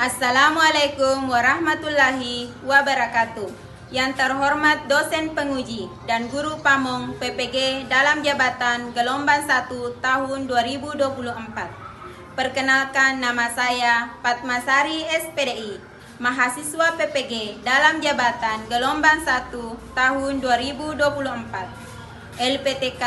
Assalamualaikum warahmatullahi wabarakatuh. Yang terhormat dosen penguji dan guru pamong PPG dalam jabatan gelombang 1 tahun 2024. Perkenalkan, nama saya Fatmasari SPDI, mahasiswa PPG dalam jabatan gelombang 1 tahun 2024. LPTK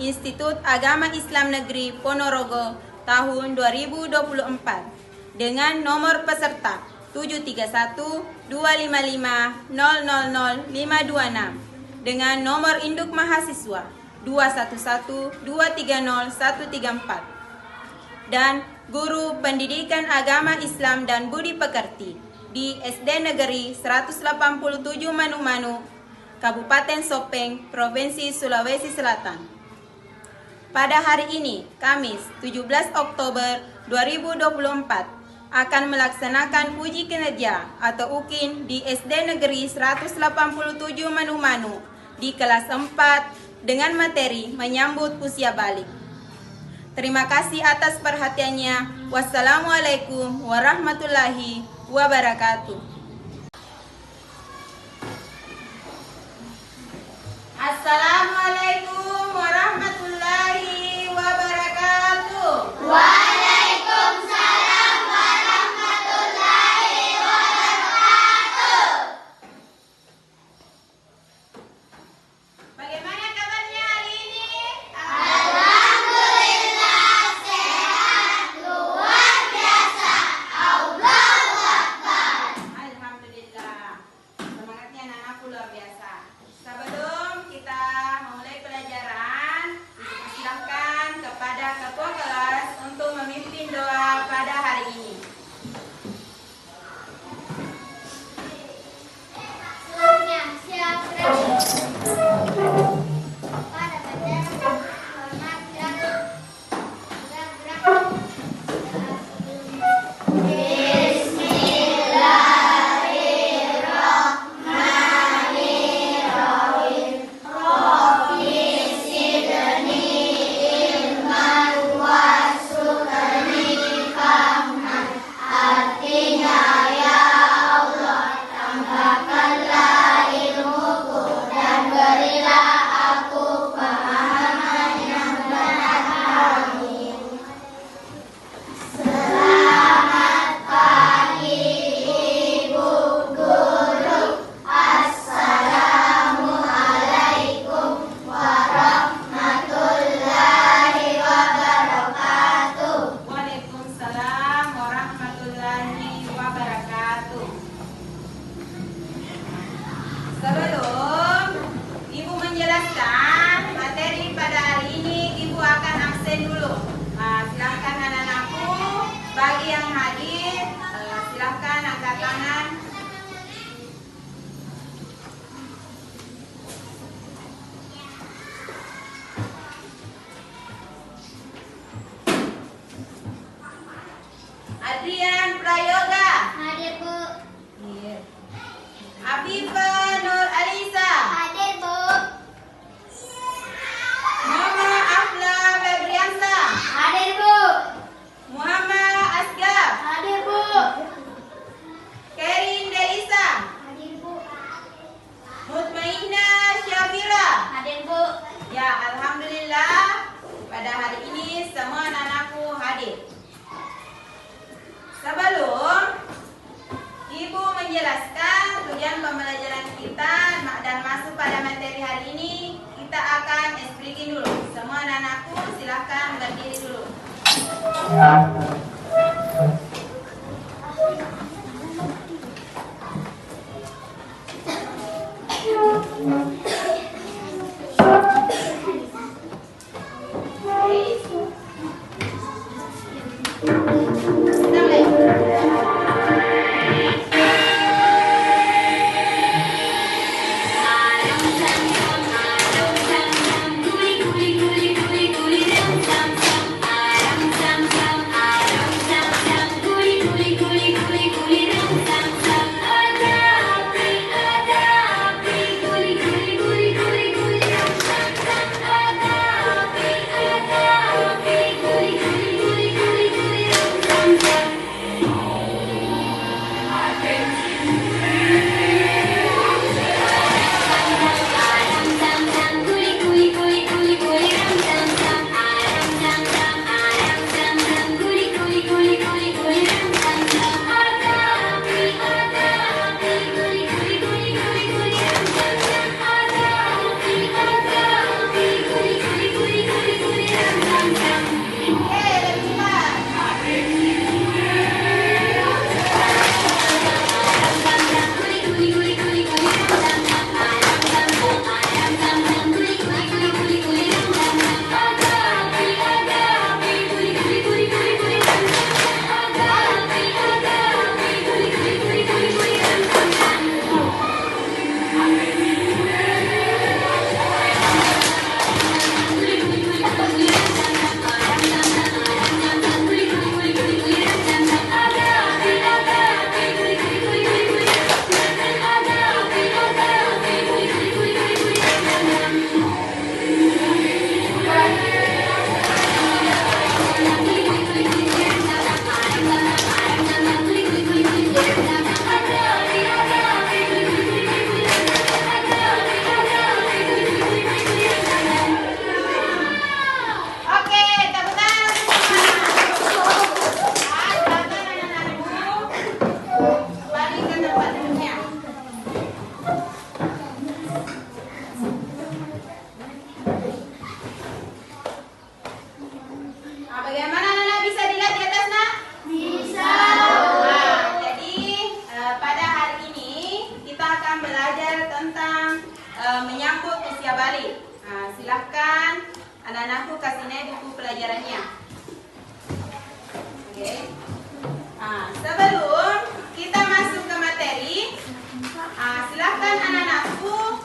Institut Agama Islam Negeri Ponorogo tahun 2024 dengan nomor peserta 731-255-000-526 dengan nomor induk mahasiswa 211-230-134 dan guru pendidikan agama Islam dan budi pekerti di SD Negeri 187 Manu-Manu, Kabupaten Sopeng, Provinsi Sulawesi Selatan. Pada hari ini, Kamis 17 Oktober 2024, akan melaksanakan uji kinerja atau UKIN di SD Negeri 187 Manu-Manu di kelas 4 dengan materi menyambut usia balik. Terima kasih atas perhatiannya. Wassalamualaikum warahmatullahi wabarakatuh. Assalamualaikum warahmatullahi wabarakatuh. Waalaikumsalam warahmatullahi wabarakatuh. Bagaimana kabarnya hari ini? Alhamdulillah sehat luar biasa. Allahu Akbar. Alhamdulillah. Semangatnya anak-anakku luar biasa. Sebelum kita memulai pelajaran, silakan kepada ketua kelas untuk memimpin doa pada hari ini. Selanjutnya siap pada bendera hormat gerak. Bismillahirrahmanirrahim. Rabbi zidni ilman warzuqni fahman. Artinya, ya Allah, tambahkanlah ilmuku dan berilah aku pemahaman yang benar. Amin. Selamat pagi Ibu Guru. Assalamualaikum warahmatullahi wabarakatuh. Waalaikumsalam warahmatullahi wabarakatuh. Sebelum Ibu menjelaskan materi pada hari ini, Ibu akan absen dulu. Silakan anak-anakku, bagi yang hadir, silakan angkat tangan. Adrian Prayoga, Hadir Bu. Afifa Nur Alisa, Hadir Bu. Mama Afla Febriansa, Hadir Bu. Muhammad Asgar, Hadir Bu. Kerin Delisa, Hadir Bu. Mutmainna Syafira. Hadir Bu. Ya, alhamdulillah pada hari ini semua anak-anakku hadir. Sebelum Ibu menjelaskan tujuan pembelajaran kita dan masuk pada materi hari ini, kita akan explain dulu. Semua anak-anakku silahkan berdiri dulu. Guli guli guli guli guli dam dam dam. Aram dam dam aram silahkan anak-anakku kasih naik buku pelajarannya. Oke. Nah, sebelum kita masuk ke materi, silahkan anak-anakku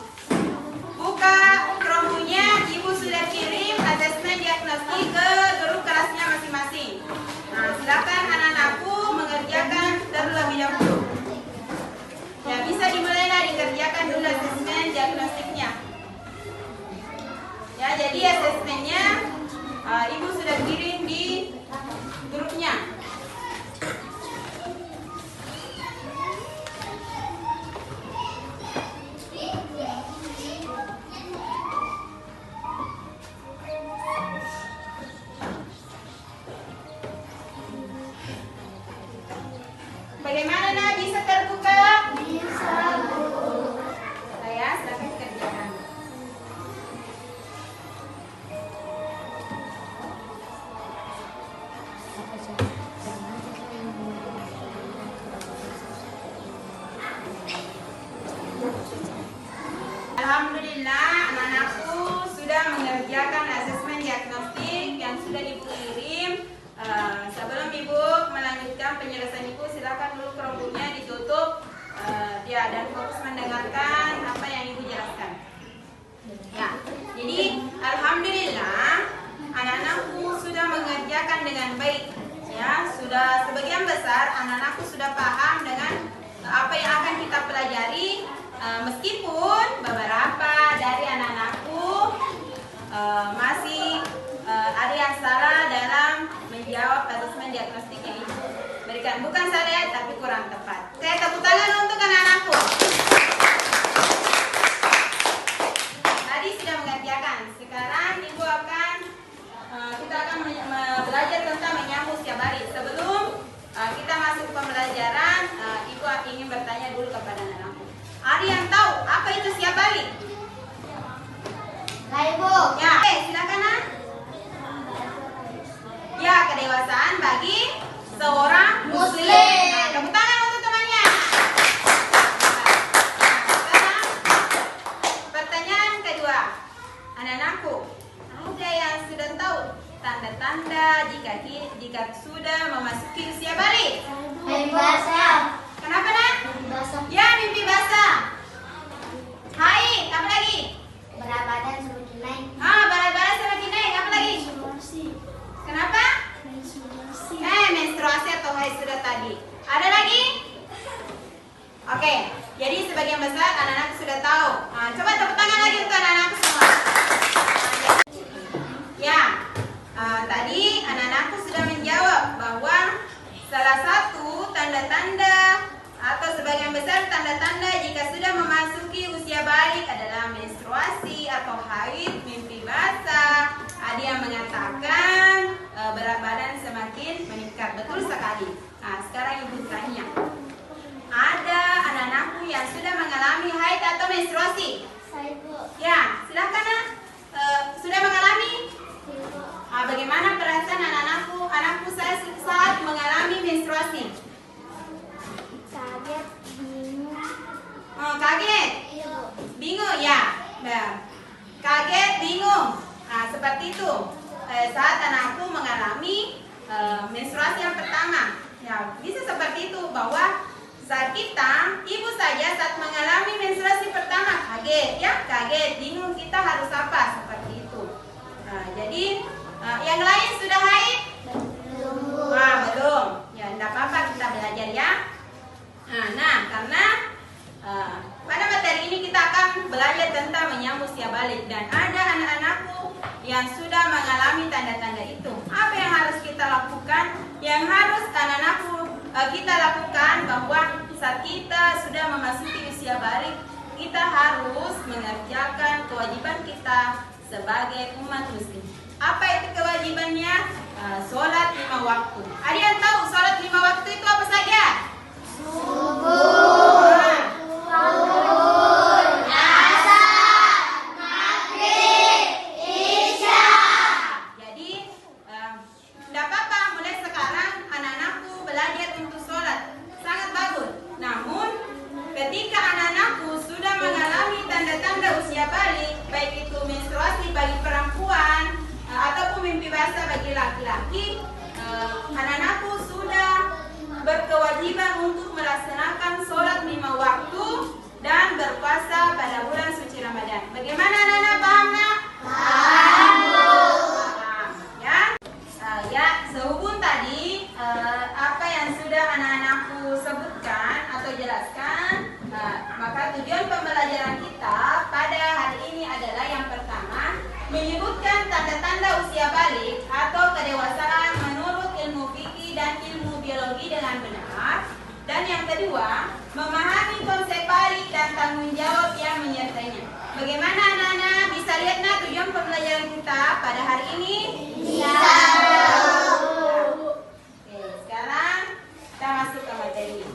buka Chromebook-nya. Ibu sudah kirim asesmen diagnostik ke guru kelasnya masing-masing. Nah, silahkan anak-anakku mengerjakan terlebih dahulu. Ya, bisa dimulailah dikerjakan dulu asesmen diagnostiknya. Ya, jadi asesmennya Ibu sudah kirim di grupnya. Bagaimana nak, bisa terbuka? Bisa, Bu. Saya silakan kerjakan. Alhamdulillah, anak-anakku sudah mengerjakan asesmen diagnostik yang sudah Ibu kirim. Sebelum Ibu melanjutkan penyelesaian Ibu, silakan dulu Chromebook-nya ditutup dan fokus mendengarkan apa yang Ibu jelaskan. Ya, jadi alhamdulillah anak-anakku sudah mengerjakan dengan baik. Ya, sudah sebagian besar anak-anakku sudah paham dengan apa yang akan kita pelajari. Meskipun beberapa dari anak-anakku masih ada yang salah dalam menjawab asesmen diagnostik yang Ibu berikan. Bukan salah ya, tapi kurang tepat. Saya tepuk tangan untuk anak-anakku. Tadi sudah mengerjakan. Sekarang Ibu akan kita akan belajar tentang menyambung usia balik. Sebelum kita masuk ke pembelajaran, Ibu ingin bertanya dulu kepada anak-anakku. Ada yang tahu apa itu usia balik? Hai, Bu. Ya, silakan nak. Ya, kedewasaan bagi seorang muslim. Nah, tepuk tangan untuk temannya. Sekarang pertanyaan kedua, anak-anakku, ada yang sudah tahu tanda-tanda jika sudah memasuki usia balik? Mimpi basah. Kenapa nak? Mimpi basah. Ya, mimpi basah. Hai, apa lagi? Berat badan semakin naik. Berat badan semakin naik. Apa lagi? Menstruasi. Kenapa? Menstruasi. Menstruasi atau haid sudah tadi. Ada lagi? Oke, jadi sebagian besar anak-anak sudah tahu. Coba tepuk tangan lagi untuk anak-anak semua. Ya, tadi anak-anakku sudah menjawab bahwa salah satu tanda-tanda atau sebagian besar tanda-tanda jika sudah memasuki usia balik adalah menstruasi atau haid, mimpi basah. Ada yang mengatakan berat badan semakin meningkat. Betul sekali. Nah, sekarang Ibu tanya, ada anak-anakku yang sudah mengalami haid atau menstruasi? Saya, Bu. Ya, silakan nak. Sudah mengalami? Ibu. Bagaimana perasaan anakku saat mengalami menstruasi? Kaget, bingung. Kaget? Iya, Bu. Bingung ya? Kaget, bingung. Nah, seperti itu. Saat anakku mengalami menstruasi yang pertama. Ya, bisa seperti itu bahwa saat kita, ibu saja saat mengalami menstruasi pertama kaget, ya, kaget, bingung kita harus apa, seperti itu. Nah, jadi yang lain sudah haid? Belum, Bu. Belum. Ya, tidak apa-apa, kita belajar ya. Nah, karena pada materi ini kita akan belajar tentang menyambut usia balik dan ada anak-anakku yang sudah mengalami tanda-tanda itu. Apa yang harus kita lakukan? Yang harus anak-anakku kita lakukan bahwa saat kita sudah memasuki usia balik, kita harus mengerjakan kewajiban kita sebagai umat muslim. Apa itu kewajibannya? Sholat 5 waktu. Ada yang tahu sholat 5 waktu itu apa saja? Subuh, zuhur, asar, maghrib, isya. Jadi tidak apa-apa mulai sekarang anak-anakku belajar untuk sholat. Sangat bagus. Namun ketika anak-anakku sudah mengalami tanda-tanda usia balik, baik itu menstruasi bagi kewajiban untuk melaksanakan sholat 5 waktu dan berpuasa pada bulan suci Ramadan. Bagaimana anak-anak, paham nak? Paham. Ya, ya, sehubung tadi apa yang sudah anak-anakku sebutkan atau jelaskan, maka tujuan pembelajaran kita pada hari ini adalah yang pertama, menyebutkan tanda-tanda usia balik atau kedewasaan menurut ilmu fikih dan ilmu biologi dengan benar. Dan yang kedua, memahami konsep balik dan tanggung jawab yang menyertainya. Bagaimana anak-anak? Bisa lihat nak tujuan pembelajaran kita pada hari ini? Bisa. Oke, sekarang kita masuk ke materi.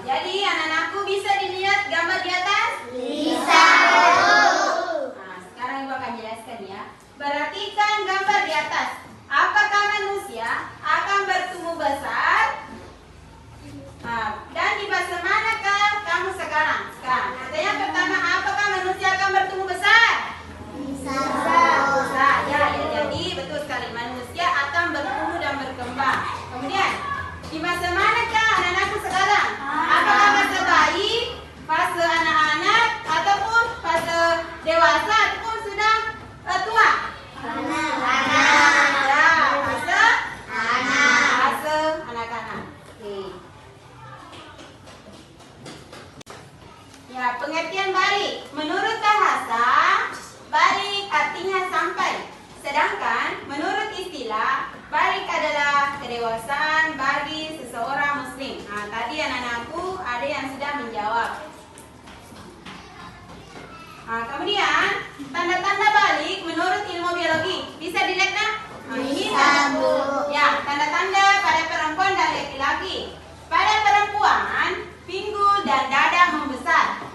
Jadi anak-anakku bisa dilihat gambar di atas? Bisa. Sekarang Ibu akan jelaskan ya. Perhatikan gambar di atas. Apakah manusia akan bertumbuh besar? Dan di fase manakah kamu sekarang? Pertanyaan pertama, apakah manusia akan bertumbuh besar? Bisa. Ya, jadi betul sekali, manusia akan bertumbuh dan berkembang. Kemudian, di fase manakah anak-anakku sekarang? Apakah fase bayi, fase anak-anak, ataupun fase dewasa, ataupun sudah tua? Ya, pengertian balik. Menurut bahasa, balik artinya sampai. Sedangkan menurut istilah, balik adalah kedewasaan bagi seseorang muslim. Tadi anak-anakku ada yang sudah menjawab. Kemudian, tanda-tanda balik menurut ilmu biologi. Bisa dilihat nak? Ini ya, tanda-tanda pada perempuan dan laki-laki. Pada perempuan, pinggul dan dada membesar.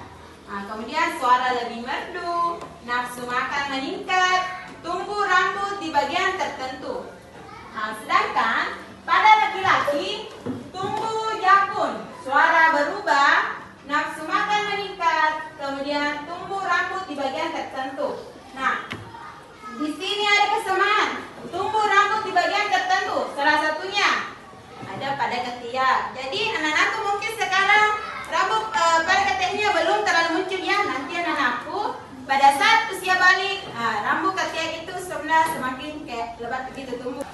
Kemudian suara lebih merdu, nafsu makan meningkat, tumbuh rambut di bagian tertentu. Sedangkan pada laki-laki, tumbuh jakun, suara berubah, nafsu makan meningkat, kemudian tumbuh rambut di bagian tertentu. Nah, di sini ada kesamaan, tumbuh rambut di bagian tertentu. Salah satunya ada pada ketiak. Jadi anak-anakku mungkin sekarang rambut pada ketiaknya belum terlalu muncul ya. Nanti anak-anakku pada saat usia balik, rambut ketiak itu sebenarnya semakin kayak lebat begitu tumbuh.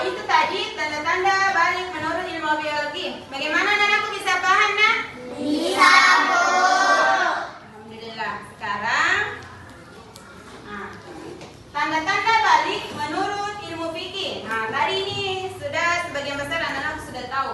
Itu tadi tanda-tanda balik menurut ilmu biologi. Bagaimana anak-anakku bisa paham nak? Bisa, Bu. Alhamdulillah. Sekarang tanda-tanda balik menurut ilmu fikih. Tadi ini sudah sebagian besar anak-anak sudah tahu.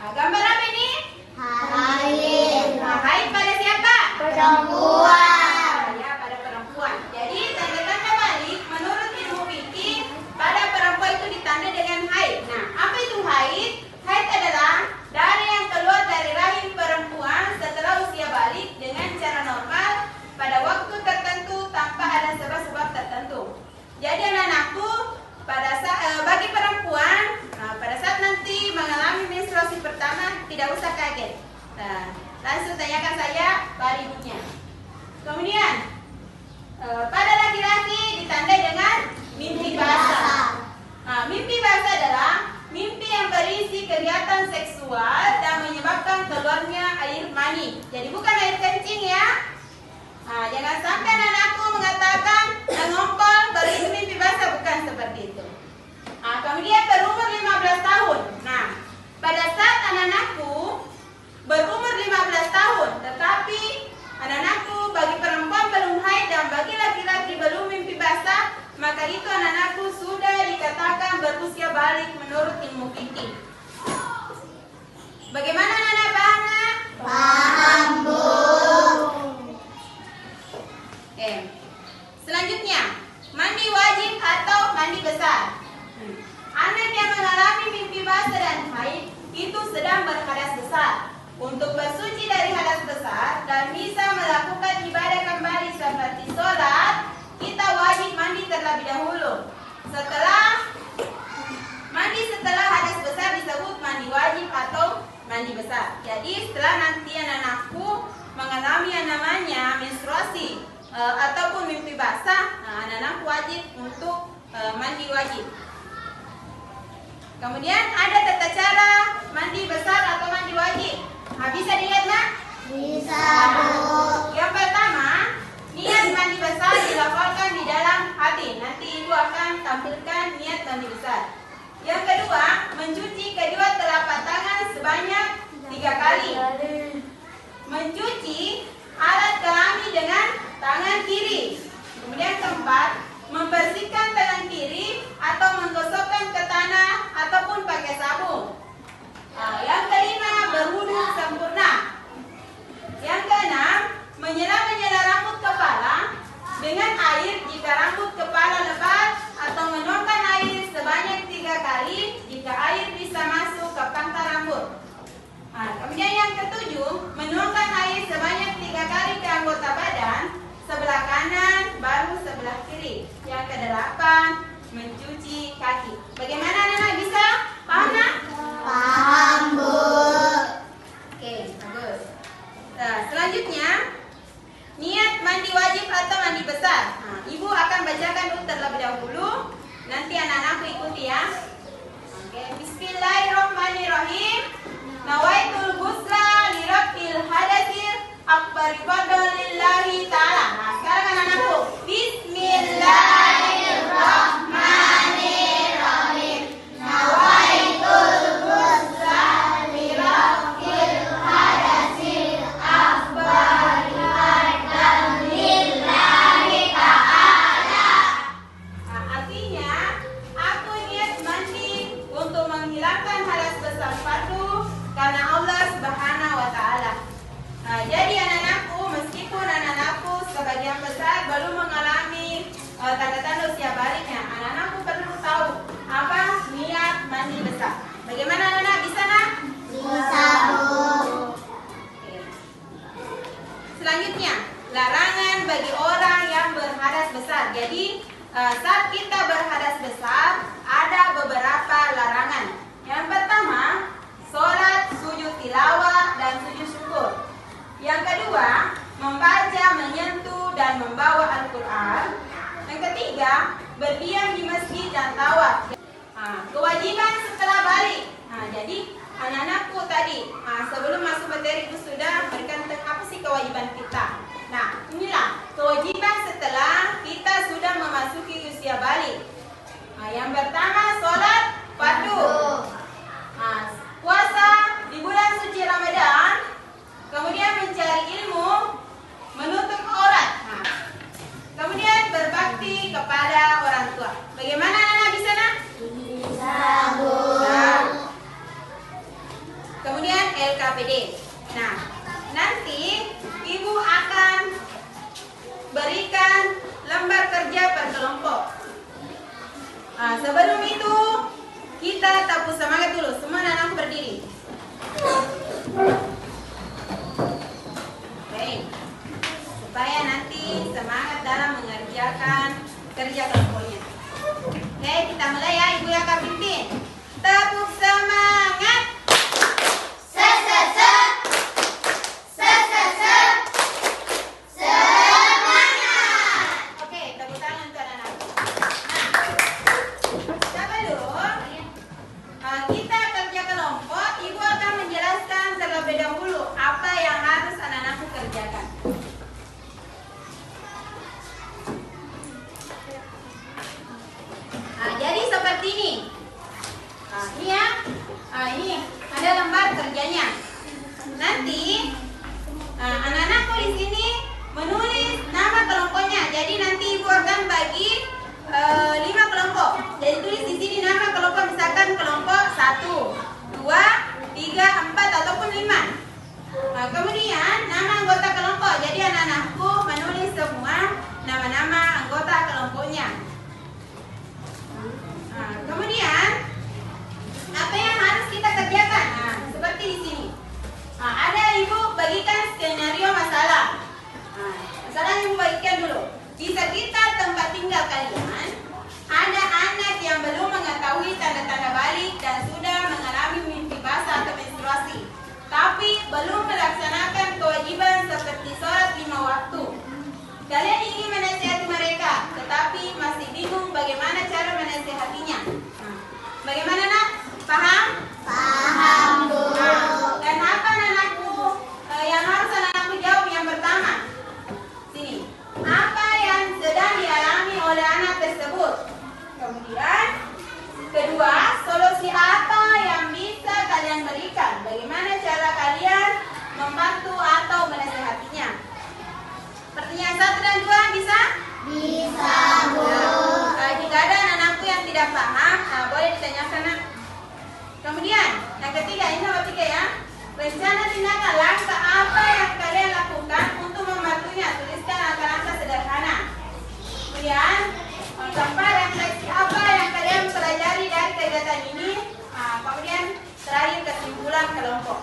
Gambar apa ini? Haid. Haid pada siapa? Perempuan. Ya, pada perempuan. Jadi tanda-tanda balik menurut ilmu fikih pada perempuan itu ditandai dengan haid. Nah, apa itu haid? Haid adalah darah yang keluar dari rahim perempuan setelah usia balik dengan cara normal pada waktu tertentu tanpa ada sebab-sebab tertentu. Jadi anak-anakku, bagi perempuan, pada saat nanti mengalami menstruasi pertama tidak usah kaget. Langsung tanyakan saya pada ibunya. Kemudian pada laki-laki ditandai dengan mimpi basah. Mimpi basah adalah mimpi yang berisi kegiatan seksual dan menyebabkan keluarnya air mani. Jadi bukan air kencing ya. Jangan sampai anak-anakku mengatakan ngongkol kalau itu mimpi basah, bukan seperti itu. Kemudian berumur 15 tahun. Nah, pada saat anak-anakku berumur 15 tahun, tetapi anak-anakku bagi perempuan belum haid dan bagi laki-laki belum mimpi basah, maka itu anak-anakku sudah dikatakan berusia balik menurut ilmu fikih. Bagaimana anak-anak paham? Paham, Bu. Selanjutnya, mandi wajib atau mandi besar. Anak yang mengalami mimpi basah dan haid itu sedang berhadas besar. Untuk bersuci dari hadas besar dan bisa melakukan ibadah kembali seperti sholat, kita wajib mandi terlebih dahulu. Mandi setelah hadas besar disebut mandi wajib atau mandi besar. Jadi setelah nanti anak-anakku mengalami yang namanya menstruasi ataupun mimpi basah, anak-anak wajib untuk mandi wajib. Kemudian ada tata cara mandi besar atau mandi wajib. Bisa dilihat, Nak? Bisa, Bu. Yang pertama, niat mandi besar dilafalkan di dalam hati. Nanti Ibu akan tampilkan niat mandi besar. Yang kedua, mencuci kedua telapak tangan sebanyak 3 kali. Mencuci alat kelamin dengan tangan kiri. Kemudian keempat, membersihkan tangan kiri atau menggosokkan ke tanah ataupun pakai sabun. Yang kelima, berwudu sempurna. Yang keenam, menyela rambut kepala dengan air jika rambut kepala lebat atau menuangkan air sebanyak 3 kali jika air bisa masuk ke pangkal rambut. Kemudian yang ketujuh, menuangkan air sebanyak 3 kali ke anggota badan sebelah kanan baru sebelah kiri. Yang kedelapan, mencuci kaki. Bagaimana anak-anak, bisa? Paham, Nak? Paham, Bu. Oke, bagus. Nah, selanjutnya niat mandi wajib atau mandi besar. Ibu akan bacakan dulu terlebih dahulu. Nanti anak-anakku ikuti ya. Oke, Bismillahirrahmanirrahim. Nawaitul ghusla li rabbil hadatsil akbar fadlillahi ta'ala. Nah, sekarang anak-anakku, Bismillahirrahmanirrahim. Nawaitul ghusla li rabbil hadatsil akbar fadlillahi ta'ala. Artinya, aku niat mandi untuk menghilangkan hadas besar fardu karena Allah Subhanahu wa Ta'ala. Jadi anak-anakku, meskipun anak-anakku sebagian besar belum mengalami tanda-tanda usia baliknya, anak-anakku perlu tahu apa niat mandi besar. Bagaimana anak-anak, bisa, Nak? Bisa, Bu. Oke. Selanjutnya, larangan bagi orang yang berhadas besar. Jadi saat kita berhadas besar ada beberapa larangan. Yang pertama, sholat, sujud tilawah, dan sujud syukur. Yang kedua, membaca, menyentuh, dan membawa Al-Quran. Yang ketiga, berdiam di masjid dan tawaf. Kewajiban setelah balik. Jadi anak-anakku tadi sebelum masuk materi itu sudah berikan tentang apa sih kewajiban kita. Nah, inilah kewajiban setelah kita sudah memasuki usia balik. Yang pertama, sholat fardu. Puasa di bulan suci Ramadan. Kemudian mencari ilmu, menutup aurat. Kemudian berbakti kepada orang tua. Bagaimana anak bisa, Nak? Bisa, Bu. Kemudian LKPD. Nah, nanti Ibu akan berikan lembar kerja per kelompok. Sebelum itu kita tapu semangat dulu. Semua anak berdiri. Oke. Supaya nanti semangat dalam mengerjakan kerja kelompoknya. Oke, kita mulai ya. Ibu yang akan pimpin. Tepuk semangat. Oke, tepuk tangan untuk anak-anak. Sebelum kita kerja kelompok, Ibu akan menjelaskan terlebih dahulu apa yang harus anak-anakku kerjakan. Jadi seperti ini. Ini ya. Ini ada lembar kerjanya. Nanti anak-anakku di sini menulis nama kelompoknya. Jadi nanti Ibu akan bagi 5 kelompok. Jadi tulis di sini nama kelompok, misalkan kelompok 1, 2, 3, 4 ataupun 5. Kemudian nama anggota kelompok. Jadi anak-anakku menulis semua nama-nama anggota kelompoknya. Kemudian apa yang harus kita kerjakan? Seperti di sini. Ada Ibu bagikan skenario masalah. Masalah Ibu bagikan dulu. Di sekitar tempat tinggal kalian ada anak yang belum mengetahui tanda-tanda balik dan sudah mengalami mimpi basah atau menstruasi, tapi belum melaksanakan kewajiban seperti sholat 5 waktu. Kalian ingin menasihati mereka, tetapi masih bingung bagaimana cara menasihatinya. Bagaimana, Nak? boleh ditanyakan nak. Kemudian yang ketiga, ini nomor 3 ya. Rencana tindakan langkah apa yang kalian lakukan untuk membantunya? Tuliskan langkah-langkah sederhana. Kemudian keempat, refleksi apa yang kalian pelajari dari kegiatan ini. Kemudian terakhir kesimpulan kelompok.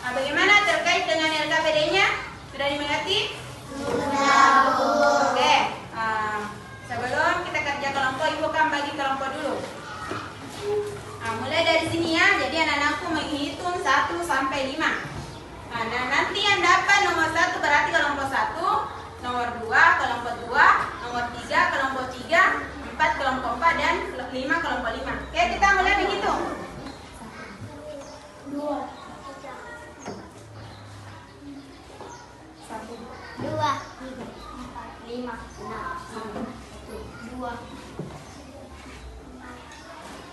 Bagaimana terkait dengan LKPD-nya? Sudah dimengerti? Sudah, Bu. Oke. Sebelum kita kerja kelompok, Ibu kan bagi kelompok dulu. Mulai dari sini ya. Jadi anak-anakku menghitung 1 sampai 5. Nah, nanti yang dapat nomor 1 berarti kelompok 1, nomor 2 kelompok 2, nomor 3 kelompok 3, 4 kelompok 4 dan 5 kelompok 5. Oke, kita mulai menghitung. 2, 3, 4, 5, 6, 2,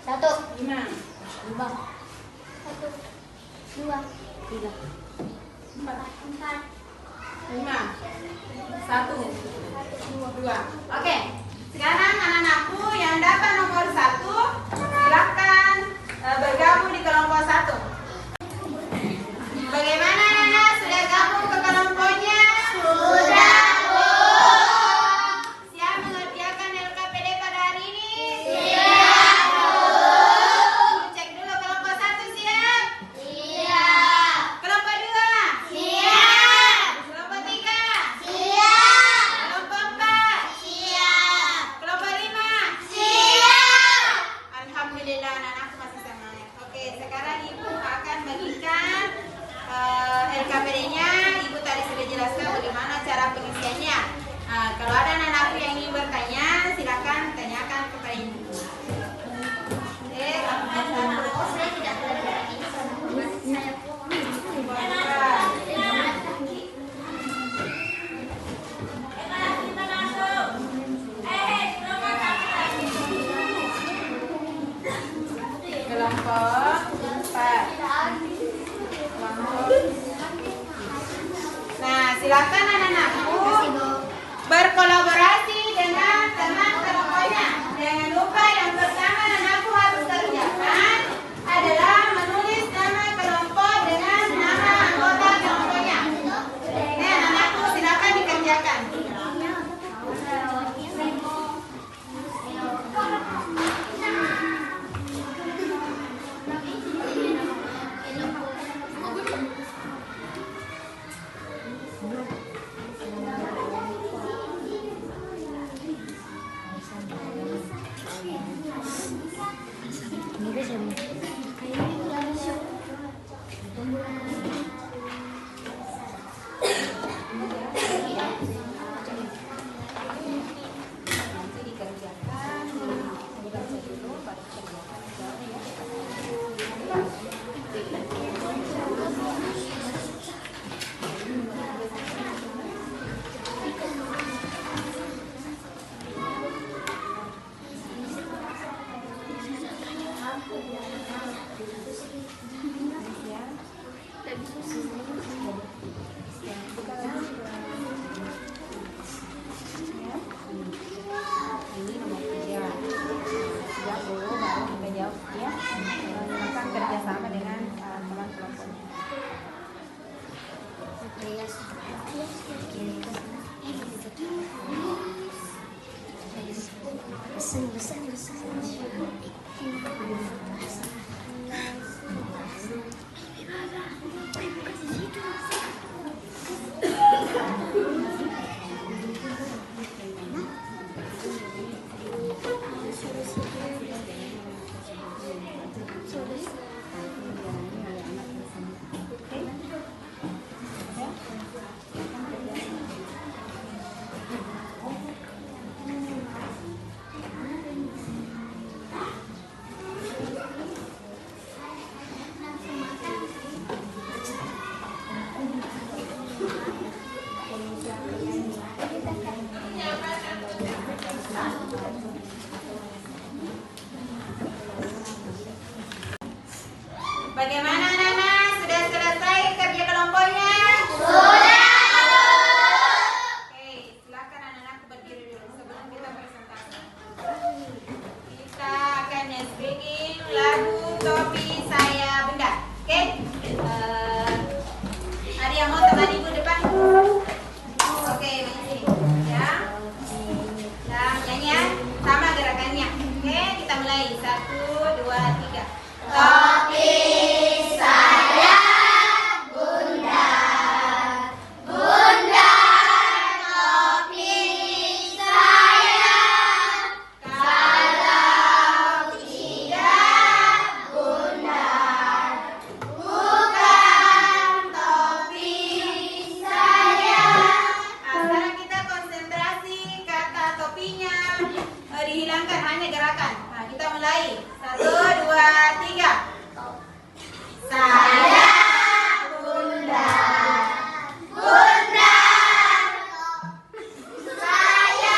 1, 5, 2, 3, 4, 5, 1, 2. Oke. Sekarang anak-anakku yang dapat nomor 1 silakan bergabung di kelompok 1. Bagaimana anak-anak? Sudah gabung ke kelompoknya? Sudah, Bu. Siap mengerjakan LKPD pada hari ini? Siap, Bu. Cek dulu kelompok 1 siap? Siap. Kelompok 2? Siap. Kelompok 3? Siap. Kelompok 4? Siap. Kelompok 5? Siap. Alhamdulillah anak-anakku masih semangat. Oke, sekarang Ibu akan bagikan LKPD-nya. Ibu tadi sudah jelaskan bagaimana cara pengisiannya. Kalau ada anak-anakku yang ingin bertanya, silakan tanyakan kepada Ibu. Oke, Saya tidak belajar ini. Saya kelompok 4. Nah, silakan anak-anakku berkolaborasi dengan teman kelompoknya. Jangan lupa yang pertama anak-anakku harus kerjakan adalah menulis nama kelompok dengan nama anggota kelompoknya. Ini anak-anakku silakan dikerjakan. Bagaimana anak-anak? Sudah selesai kerja kelompoknya? Sudah. Oke, silakan anak-anak berdiri dulu sebelum kita presentasi. Kita akan topi saya benda. Oke? Ada yang mau teman ibu depan? Oke, main sini. Ya. Nah, nyanyi ya. Sama gerakannya. Oke, kita mulai. 1, 2, 3. Topi saya bunda, bunda topi saya. Kalau tidak bunda, bukan topi saya. Nah, sekarang kita konsentrasi kata topinya dihilangkan, hanya gerakan. Nah, kita mulai. 1, 2, 3. Saya bunda, bunda saya.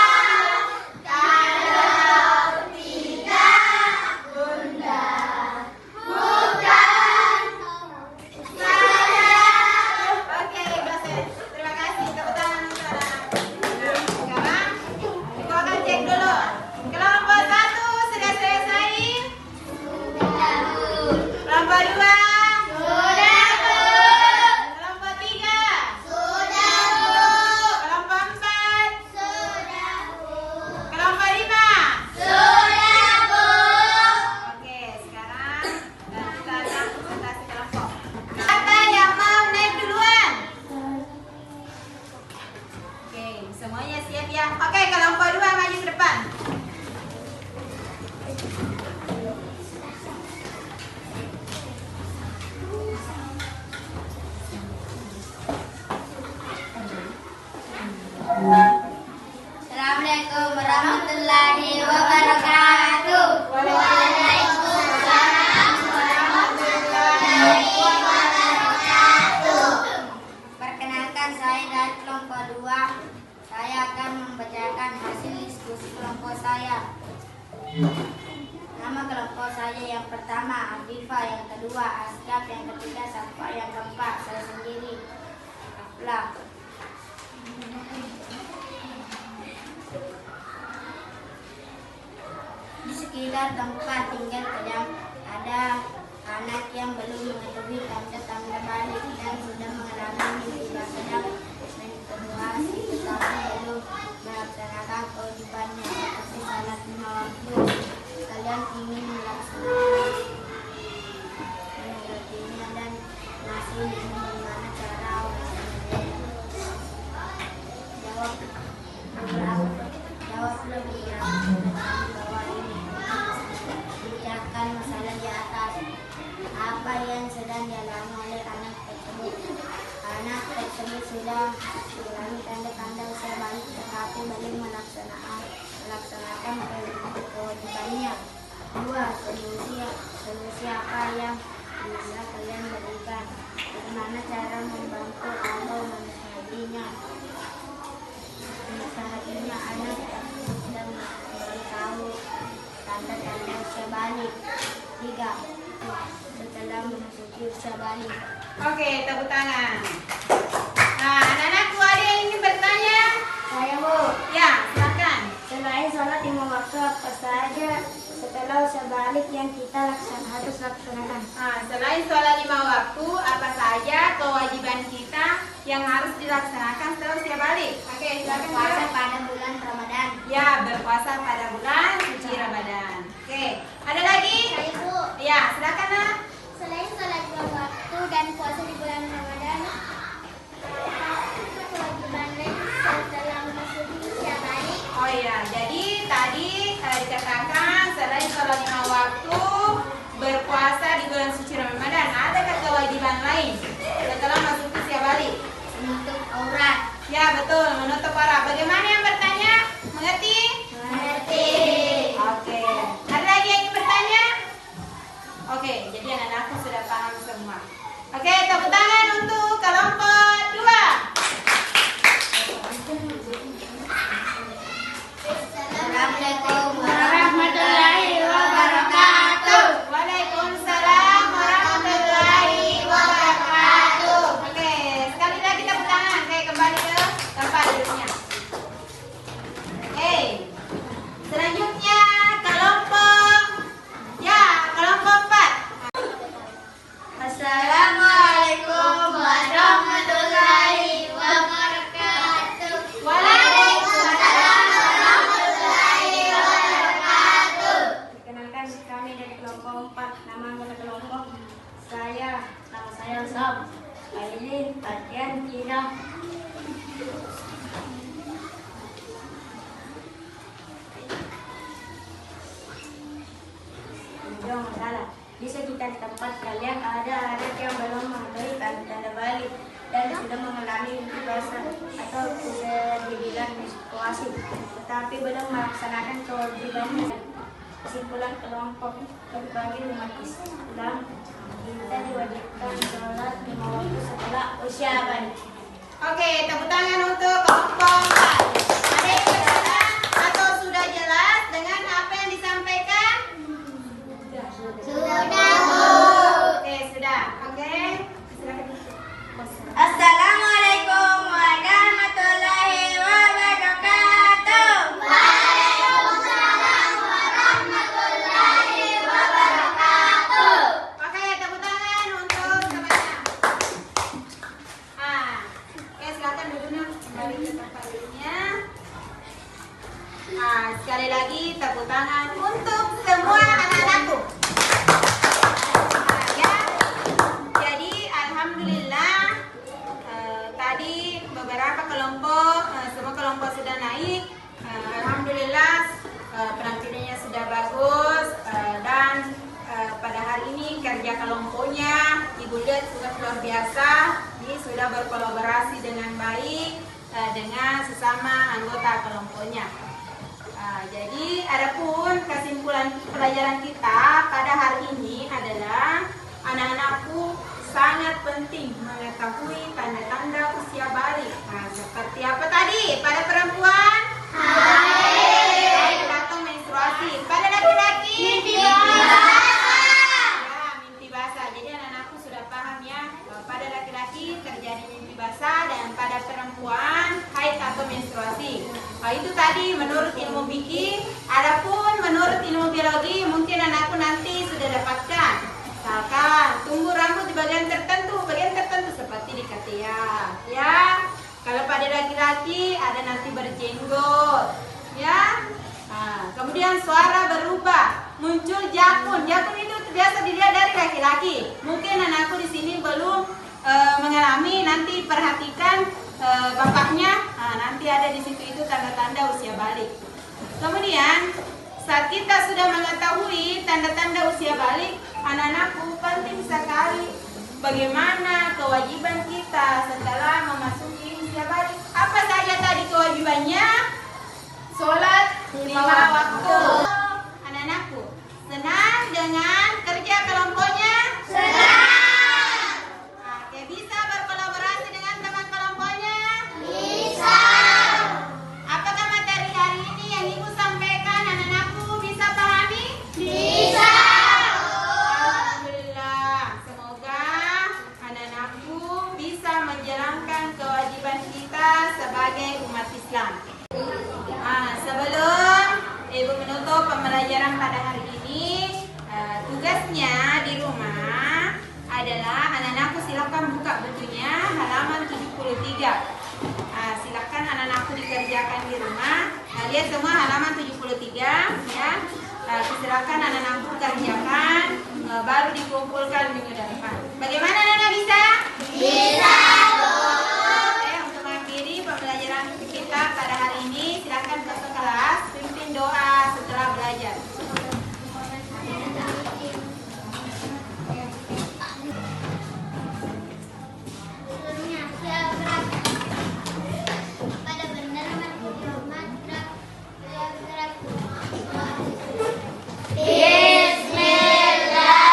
Kalau tidak bunda, bukan saya. Oke, Basen. Terima kasih. Tepuk tangan untuk anak-anak. Nah, sekarang kita akan cek dulu. Kelompok 1 sudah selesai. Kelompok 2. Sudah bu, Kelompok 3. sudah bu, Kelompok 4. sudah bu, Kelompok 5. sudah bu. Oke, sekarang kita akan presentasi kelompok. Siapa yang mau naik duluan? Oke, semuanya siap ya? Oke, kelompok 2 maju ke depan. Assalamualaikum warahmatullahi wabarakatuh. Waalaikumsalam warahmatullahi wabarakatuh. Perkenalkan, saya dari kelompok 2. Saya akan membacakan hasil diskusi kelompok saya. Nama kelompok saya yang pertama Afifah, yang kedua Asgaf, yang ketiga Safa, yang keempat saya sendiri Aflah. Di sekitar tempat tinggal kadang ada anak yang belum mengetahui tanda-tanda balik dan sudah mengalami musibah sedang mensituasi tetapi belum melaksanakan kewajibannya seperti salat 5 waktu. Kalian ingin melaksanakan mengertinya dan masih bingung bagaimana cara melaksanakannya. Jawablah beberapa pertanyaan di bawah ini. Bicarakan masalah di atas. Apa yang sedang dialami oleh anak tersebut? Anak tersebut sudah mengalami tanda-tanda usia balik tetapi belum melaksanakan kewajibannya. 2. Solusi apa yang bisa kalian berikan? Bagaimana cara membantu atau menasihatinya? Menasihatinya anak tersebut dan memberitahu tanda-tanda usia balik. 3. Setelah memasuki usia balik. Oke, tepuk tangan. Nah, anak-anakku ada yang ingin bertanya? Saya bu, Ya, silakan. selain sholat 5 waktu apa saja setelah usia balik yang kita harus laksanakan? Nah, selain sholat 5 waktu, apa saja kewajiban kita yang harus dilaksanakan setelah usia balik? Oke, silakan. Puasa Bu. pada bulan Ramadan. Ya, berpuasa pada bulan suci Ramadan. Oke, ada lagi? Saya bu, Ya, silakan nak. selain sholat 5 waktu dan puasa di bulan Ramadan, kewajiban lain setelah memasuki usia balik. Oh iya, jadi tadi dikatakan selain sholat 5 waktu, berpuasa di bulan suci Ramadan, adakah kewajiban lain setelah masuk usia balik? Menutup aurat. Ya, betul, menutup aurat. Bagaimana yang bertanya? Mengerti? Mengerti. Oke. Ada lagi yang ingin bertanya? Oke, jadi anak-anakku sudah paham semua. Oke, tepuk tangan untuk kelompok 2. Assalamualaikum warahmatullahi wabarakatuh. Waalaikumsalam warahmatullahi wabarakatuh. Oke, sekali lagi tepuk tangan. Oke, kembali ke tempat duduknya. Oke, selanjutnya kelompok 4. kelompok 4. Nama anggota kelompok nama saya Sam. Kali ini latihan Cina. Tidak masalah. Di sekitar tempat kalian ada anak yang belum mengetahui tanda balik dan sudah mengalami mimpi basah atau bisa dibilang menstruasi, tetapi belum melaksanakan kewajibannya. Kesimpulan kelompok berbagi umat Islam, kita diwajibkan sholat 5 waktu setelah usia balik. Oke, tepuk tangan untuk kelompok 4. Ada yang bertanya atau sudah jelas dengan apa yang disampaikan? Sudah. Oke, sudah. Oke. Silakan. Assalamualaikum warahmatullahi wabarakatuh. Waalaikumsalam warahmatullahi wabarakatuh. Oke, tepuk tangan untuk semuanya. Oke, silakan duduknya kembali ke tempat duduknya. Sekali lagi tepuk tangan untuk semua anak-anakku. Ya. Jadi alhamdulillah tadi beberapa kelompok, semua kelompok sudah naik. Alhamdulillah penampilannya sudah bagus dan pada hari ini kerja kelompoknya Ibu lihat sudah luar biasa. Ini sudah berkolaborasi dengan baik dengan sesama anggota kelompoknya. Jadi adapun kesimpulan pelajaran kita pada hari ini adalah anak-anakku sangat penting mengetahui tanda-tanda usia balik. Seperti apa tadi? Pada perempuan? Haid atau menstruasi. Pada laki-laki? Mimpi basah. Ya, mimpi basah. Jadi anak-anakku sudah paham ya. Pada laki-laki terjadi mimpi basah dan pada perempuan haid atau menstruasi. Itu tadi menurut ilmu fikih. Adapun menurut ilmu biologi mungkin anakku nanti sudah dapatkan. Misalkan tumbuh rambut di bagian tertentu seperti di ketiak, ya. Kalau pada laki-laki ada nanti berjenggot, ya. Kemudian suara berubah, muncul jakun. Jakun itu biasa dilihat dari laki-laki. Mungkin anakku di sini belum mengalami. Nanti perhatikan bapaknya. Nanti ada di situ itu tanda-tanda usia balik. Kemudian saat kita sudah mengetahui tanda-tanda usia balik, anak-anakku penting sekali bagaimana kewajiban kita setelah memasuki usia balik. Apa saja tadi kewajibannya? Sholat 5 waktu. Anak-anakku senang dengan kerja kelompoknya? Senang. Oke, bisa berkolaborasi dengan teman kelompoknya? Bisa. Apakah materi hari ini yang Ibu sampaikan anak-anakku bisa pahami? Bisa. Alhamdulillah. Semoga anak-anakku bisa menjalankan kewajiban kita sebagai umat Islam. Sebelum Ibu menutup pembelajaran pada hari ini, tugasnya di rumah adalah anak-anakku silakan buka bukunya halaman 73. Silakan anak-anakku dikerjakan di rumah. Lihat semua halaman 73 ya. Silakan anak-anakku kerjakan, baru dikumpulkan minggu depan. Bagaimana anak-anak bisa? Bisa. Oke, untuk mengakhiri pembelajaran kita pada hari ini, silakan ketua kelas pimpin doa setelah belajar. Bismillahirrahmanirrahim.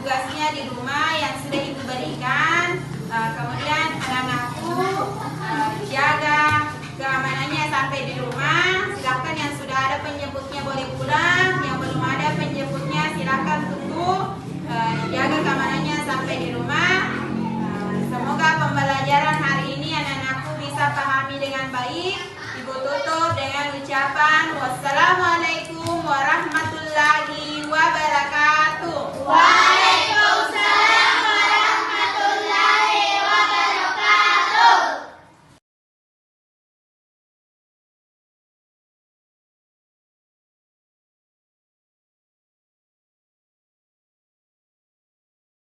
tugasnya di rumah yang sudah ibu berikan. Kemudian anak-anakku jaga keamanannya sampai di rumah. Silakan yang sudah ada penjemputnya boleh pulang, yang belum ada penjemputnya silakan tunggu. Jaga keamanannya sampai di rumah. Semoga pembelajaran hari ini anak-anakku bisa pahami dengan baik. Ibu tutup dengan ucapan wassalamualaikum